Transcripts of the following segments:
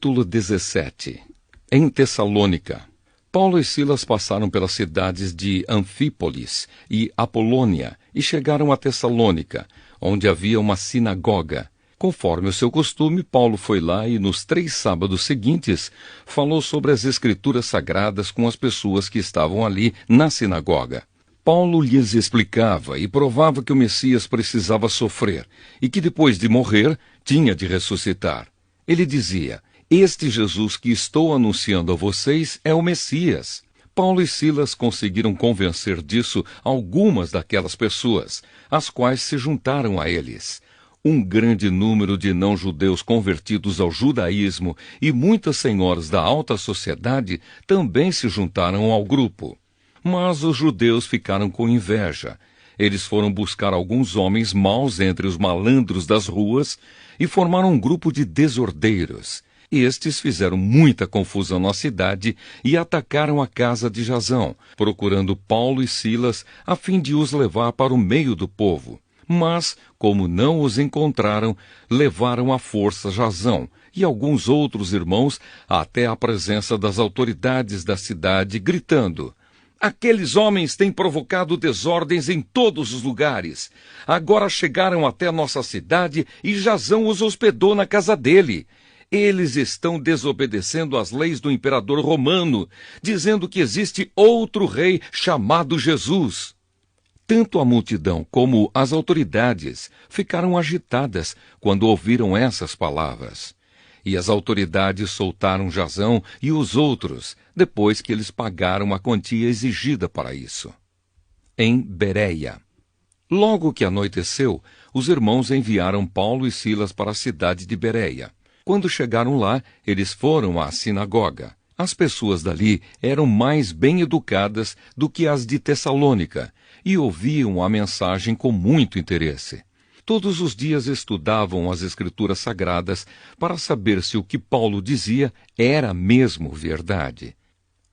Capítulo 17. Em Tessalônica. Paulo e Silas passaram pelas cidades de Anfípolis e Apolônia e chegaram a Tessalônica, onde havia uma sinagoga. Conforme o seu costume, Paulo foi lá e, nos 3 sábados seguintes, falou sobre as Escrituras Sagradas com as pessoas que estavam ali na sinagoga. Paulo lhes explicava e provava que o Messias precisava sofrer e que, depois de morrer, tinha de ressuscitar. Ele dizia: "Este Jesus que estou anunciando a vocês é o Messias." Paulo e Silas conseguiram convencer disso algumas daquelas pessoas, as quais se juntaram a eles. Um grande número de não-judeus convertidos ao judaísmo e muitas senhoras da alta sociedade também se juntaram ao grupo. Mas os judeus ficaram com inveja. Eles foram buscar alguns homens maus entre os malandros das ruas e formaram um grupo de desordeiros. Estes fizeram muita confusão na cidade e atacaram a casa de Jasão, procurando Paulo e Silas a fim de os levar para o meio do povo. Mas, como não os encontraram, levaram à força Jasão e alguns outros irmãos até a presença das autoridades da cidade, gritando: "Aqueles homens têm provocado desordens em todos os lugares. Agora chegaram até nossa cidade e Jasão os hospedou na casa dele. Eles estão desobedecendo às leis do imperador romano, dizendo que existe outro rei chamado Jesus." Tanto a multidão como as autoridades ficaram agitadas quando ouviram essas palavras. E as autoridades soltaram Jasão e os outros, depois que eles pagaram a quantia exigida para isso. Em Bereia. Logo que anoiteceu, os irmãos enviaram Paulo e Silas para a cidade de Bereia. Quando chegaram lá, eles foram à sinagoga. As pessoas dali eram mais bem educadas do que as de Tessalônica e ouviam a mensagem com muito interesse. Todos os dias estudavam as Escrituras Sagradas para saber se o que Paulo dizia era mesmo verdade.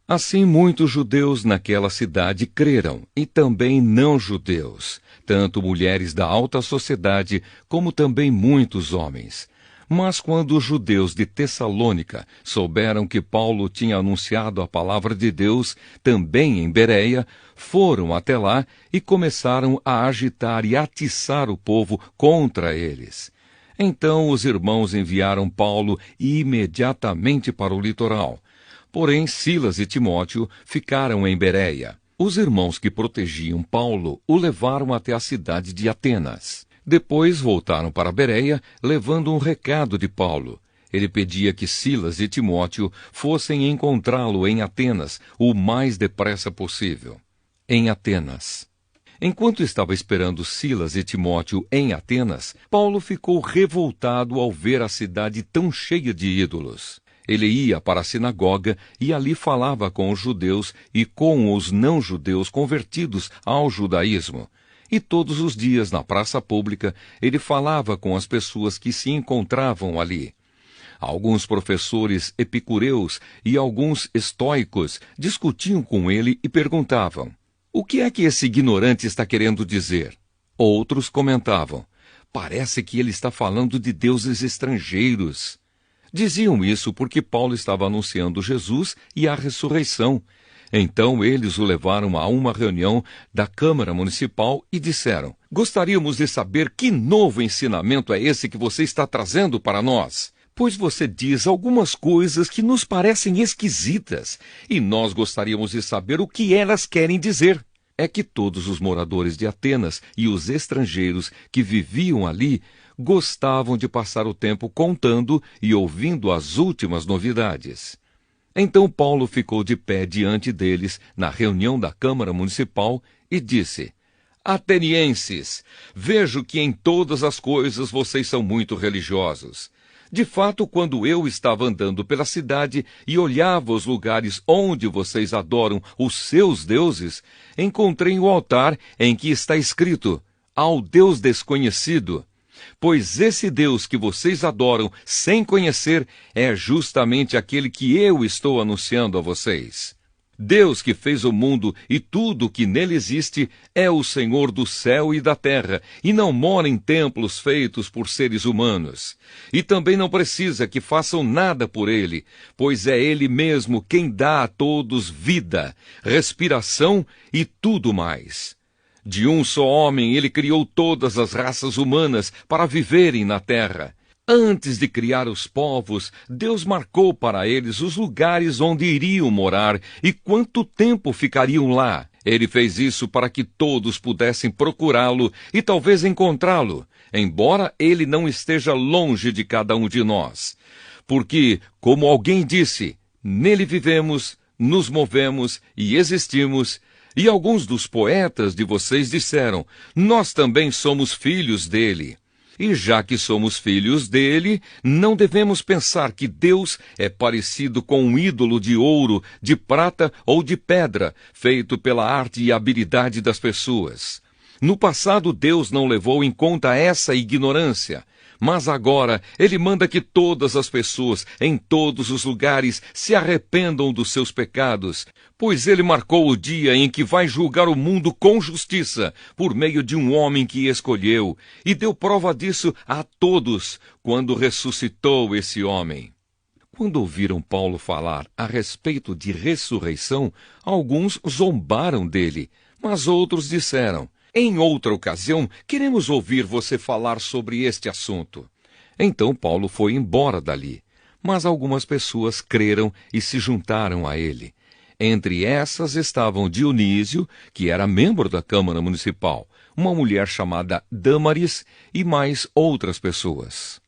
Assim, muitos judeus naquela cidade creram, e também não-judeus, tanto mulheres da alta sociedade como também muitos homens. Mas quando os judeus de Tessalônica souberam que Paulo tinha anunciado a palavra de Deus também em Bereia, foram até lá e começaram a agitar e atiçar o povo contra eles. Então os irmãos enviaram Paulo imediatamente para o litoral. Porém, Silas e Timóteo ficaram em Bereia. Os irmãos que protegiam Paulo o levaram até a cidade de Atenas. Depois voltaram para Bereia, levando um recado de Paulo. Ele pedia que Silas e Timóteo fossem encontrá-lo em Atenas o mais depressa possível. Em Atenas. Enquanto estava esperando Silas e Timóteo em Atenas, Paulo ficou revoltado ao ver a cidade tão cheia de ídolos. Ele ia para a sinagoga e ali falava com os judeus e com os não-judeus convertidos ao judaísmo. E todos os dias, na praça pública, ele falava com as pessoas que se encontravam ali. Alguns professores epicureus e alguns estoicos discutiam com ele e perguntavam: "O que é que esse ignorante está querendo dizer?" Outros comentavam: "Parece que ele está falando de deuses estrangeiros." Diziam isso porque Paulo estava anunciando Jesus e a ressurreição. Então eles o levaram a uma reunião da Câmara Municipal e disseram: "Gostaríamos de saber que novo ensinamento é esse que você está trazendo para nós. Pois você diz algumas coisas que nos parecem esquisitas, e nós gostaríamos de saber o que elas querem dizer." É que todos os moradores de Atenas e os estrangeiros que viviam ali gostavam de passar o tempo contando e ouvindo as últimas novidades. Então Paulo ficou de pé diante deles na reunião da Câmara Municipal e disse: "Atenienses, vejo que em todas as coisas vocês são muito religiosos. De fato, quando eu estava andando pela cidade e olhava os lugares onde vocês adoram os seus deuses, encontrei o altar em que está escrito: 'Ao Deus desconhecido'. Pois esse Deus que vocês adoram sem conhecer é justamente aquele que eu estou anunciando a vocês." Deus que fez o mundo e tudo o que nele existe é o Senhor do céu e da terra, e não mora em templos feitos por seres humanos. E também não precisa que façam nada por ele, pois é ele mesmo quem dá a todos vida, respiração e tudo mais. De um só homem ele criou todas as raças humanas para viverem na terra. Antes de criar os povos, Deus marcou para eles os lugares onde iriam morar e quanto tempo ficariam lá. Ele fez isso para que todos pudessem procurá-lo e talvez encontrá-lo, embora ele não esteja longe de cada um de nós. Porque, como alguém disse, nele vivemos, nos movemos e existimos. E alguns dos poetas de vocês disseram, nós também somos filhos dele. E já que somos filhos dele, não devemos pensar que Deus é parecido com um ídolo de ouro, de prata ou de pedra, feito pela arte e habilidade das pessoas. No passado, Deus não levou em conta essa ignorância, mas agora ele manda que todas as pessoas, em todos os lugares, se arrependam dos seus pecados, pois ele marcou o dia em que vai julgar o mundo com justiça, por meio de um homem que escolheu, e deu prova disso a todos, quando ressuscitou esse homem. Quando ouviram Paulo falar a respeito de ressurreição, alguns zombaram dele, mas outros disseram, em outra ocasião, queremos ouvir você falar sobre este assunto. Então Paulo foi embora dali, mas algumas pessoas creram e se juntaram a ele. Entre essas estavam Dionísio, que era membro da Câmara Municipal, uma mulher chamada Dâmaris e mais outras pessoas.